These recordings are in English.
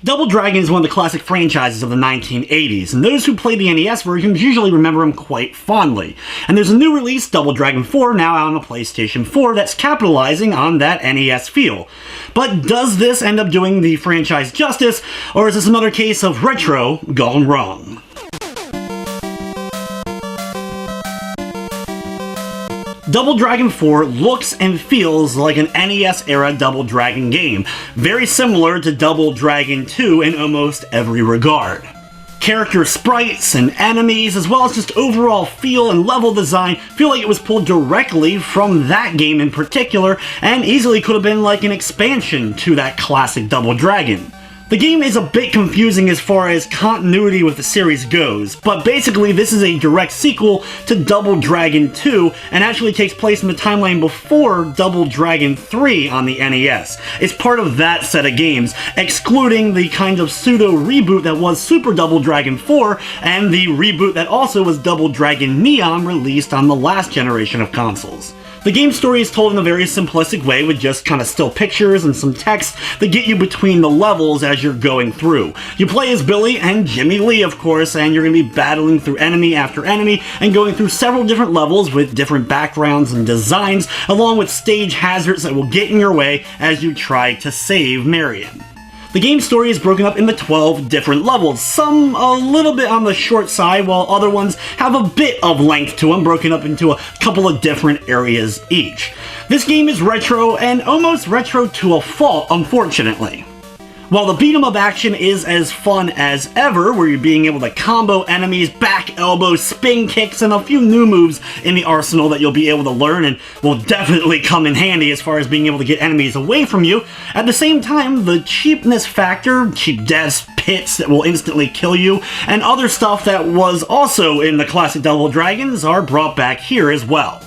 Double Dragon is one of the classic franchises of the 1980s, and those who play the NES versions usually remember them quite fondly. And there's a new release, Double Dragon 4, now out on the PlayStation 4 that's capitalizing on that NES feel. But does this end up doing the franchise justice, or is this another case of retro gone wrong? Double Dragon 4 looks and feels like an NES-era Double Dragon game, very similar to Double Dragon 2 in almost every regard. Character sprites and enemies, as well as just overall feel and level design, feel like it was pulled directly from that game in particular, and easily could have been like an expansion to that classic Double Dragon. The game is a bit confusing as far as continuity with the series goes, but basically this is a direct sequel to Double Dragon 2 and actually takes place in the timeline before Double Dragon 3 on the NES. It's part of that set of games, excluding the kind of pseudo-reboot that was Super Double Dragon 4 and the reboot that also was Double Dragon Neon released on the last generation of consoles. The game story is told in a very simplistic way with just kind of still pictures and some text that get you between the levels as you're going through. You play as Billy and Jimmy Lee, of course, and you're going to be battling through enemy after enemy and going through several different levels with different backgrounds and designs, along with stage hazards that will get in your way as you try to save Marion. The game story is broken up into 12 different levels, some a little bit on the short side, while other ones have a bit of length to them, broken up into a couple of different areas each. This game is retro, and almost retro to a fault, unfortunately. While the beat-em-up action is as fun as ever, where you're being able to combo enemies, back elbows, spin kicks, and a few new moves in the arsenal that you'll be able to learn and will definitely come in handy as far as being able to get enemies away from you, at the same time, the cheapness factor, cheap deaths, pits that will instantly kill you, and other stuff that was also in the classic Double Dragons are brought back here as well.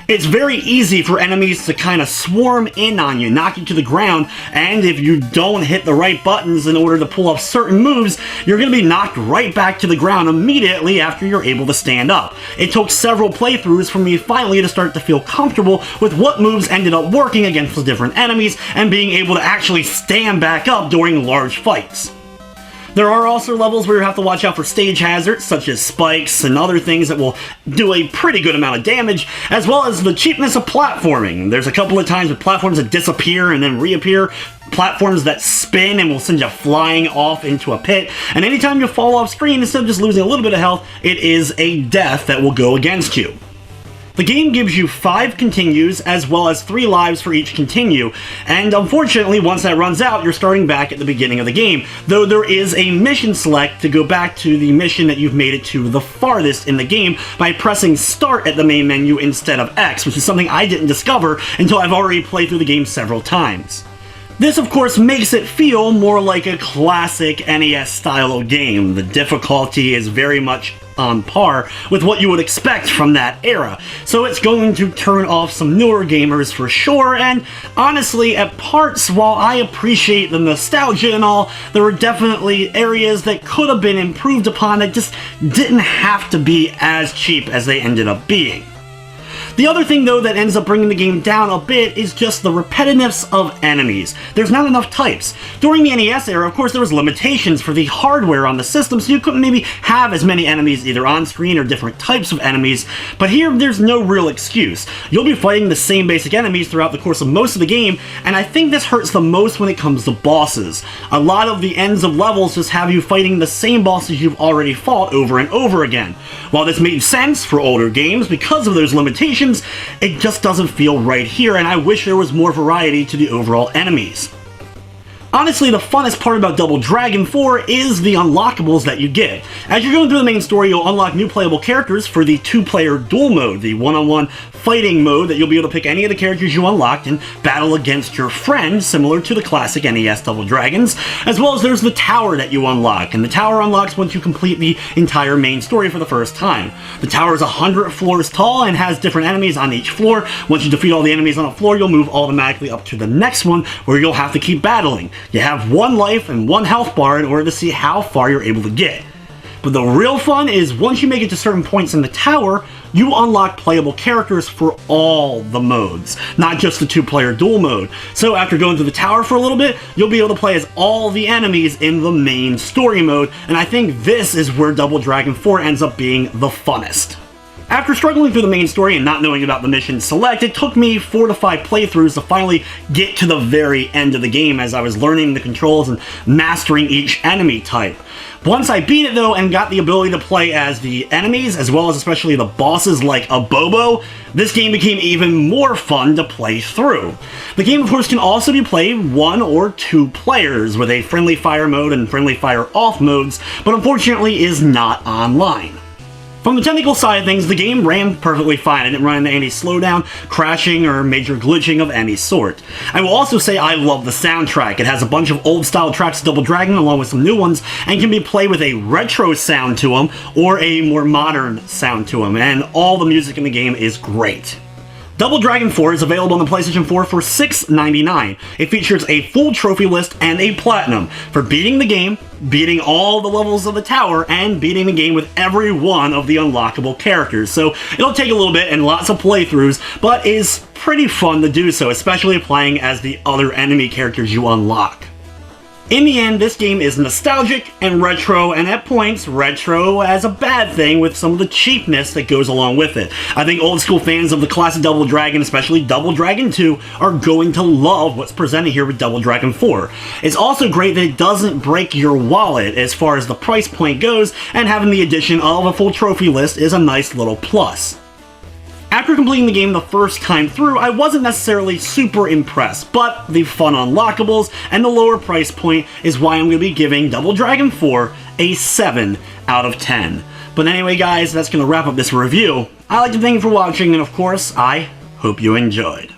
It's very easy for enemies to kind of swarm in on you, knock you to the ground, and if you don't hit the right buttons in order to pull off certain moves, you're going to be knocked right back to the ground immediately after you're able to stand up. It took several playthroughs for me finally to start to feel comfortable with what moves ended up working against the different enemies and being able to actually stand back up during large fights. There are also levels where you have to watch out for stage hazards, such as spikes and other things that will do a pretty good amount of damage, as well as the cheapness of platforming. There's a couple of times with platforms that disappear and then reappear, platforms that spin and will send you flying off into a pit, and anytime you fall off screen, instead of just losing a little bit of health, it is a death that will go against you. The game gives you 5 continues, as well as 3 lives for each continue, and unfortunately, once that runs out, you're starting back at the beginning of the game, though there is a mission select to go back to the mission that you've made it to the farthest in the game by pressing start at the main menu instead of X, which is something I didn't discover until I've already played through the game several times. This, of course, makes it feel more like a classic NES style of game. The difficulty is very much on par with what you would expect from that era, so it's going to turn off some newer gamers for sure, and honestly, at parts, while I appreciate the nostalgia and all, there were definitely areas that could have been improved upon that just didn't have to be as cheap as they ended up being. The other thing, though, that ends up bringing the game down a bit is just the repetitiveness of enemies. There's not enough types. During the NES era, of course, there was limitations for the hardware on the system, so you couldn't maybe have as many enemies either on screen or different types of enemies, but here there's no real excuse. You'll be fighting the same basic enemies throughout the course of most of the game, and I think this hurts the most when it comes to bosses. A lot of the ends of levels just have you fighting the same bosses you've already fought over and over again. While this made sense for older games because of those limitations, it just doesn't feel right here, and I wish there was more variety to the overall enemies. Honestly, the funnest part about Double Dragon 4 is the unlockables that you get. As you're going through the main story, you'll unlock new playable characters for the 2-player duel mode, the one-on-one fighting mode that you'll be able to pick any of the characters you unlocked and battle against your friend, similar to the classic NES Double Dragons, as well as there's the tower that you unlock, and the tower unlocks once you complete the entire main story for the first time. The tower is 100 floors tall and has different enemies on each floor. Once you defeat all the enemies on a floor, you'll move automatically up to the next one, where you'll have to keep battling. You have 1 life and 1 health bar in order to see how far you're able to get. But the real fun is once you make it to certain points in the tower, you unlock playable characters for all the modes, not just the 2-player duel mode. So after going through the tower for a little bit, you'll be able to play as all the enemies in the main story mode, and I think this is where Double Dragon 4 ends up being the funnest. After struggling through the main story and not knowing about the mission select, it took me 4 to 5 playthroughs to finally get to the very end of the game as I was learning the controls and mastering each enemy type. Once I beat it though and got the ability to play as the enemies as well as especially the bosses like a Bobo, this game became even more fun to play through. The game of course can also be played 1 or 2 players with a friendly fire mode and friendly fire off modes, but unfortunately is not online. From the technical side of things, the game ran perfectly fine. I didn't run into any slowdown, crashing, or major glitching of any sort. I will also say I love the soundtrack. It has a bunch of old-style tracks of Double Dragon along with some new ones, and can be played with a retro sound to them or a more modern sound to them, and all the music in the game is great. Double Dragon 4 is available on the PlayStation 4 for $6.99. It features a full trophy list and a platinum for beating the game, beating all the levels of the tower, and beating the game with every one of the unlockable characters. So it'll take a little bit and lots of playthroughs, but is pretty fun to do so, especially playing as the other enemy characters you unlock. In the end, this game is nostalgic and retro, and at points, retro as a bad thing with some of the cheapness that goes along with it. I think old school fans of the classic Double Dragon, especially Double Dragon 2, are going to love what's presented here with Double Dragon 4. It's also great that it doesn't break your wallet as far as the price point goes, and having the addition of a full trophy list is a nice little plus. After completing the game the first time through, I wasn't necessarily super impressed, but the fun unlockables and the lower price point is why I'm going to be giving Double Dragon 4 a 7 out of 10. But anyway guys, that's going to wrap up this review. I'd like to thank you for watching, and of course, I hope you enjoyed.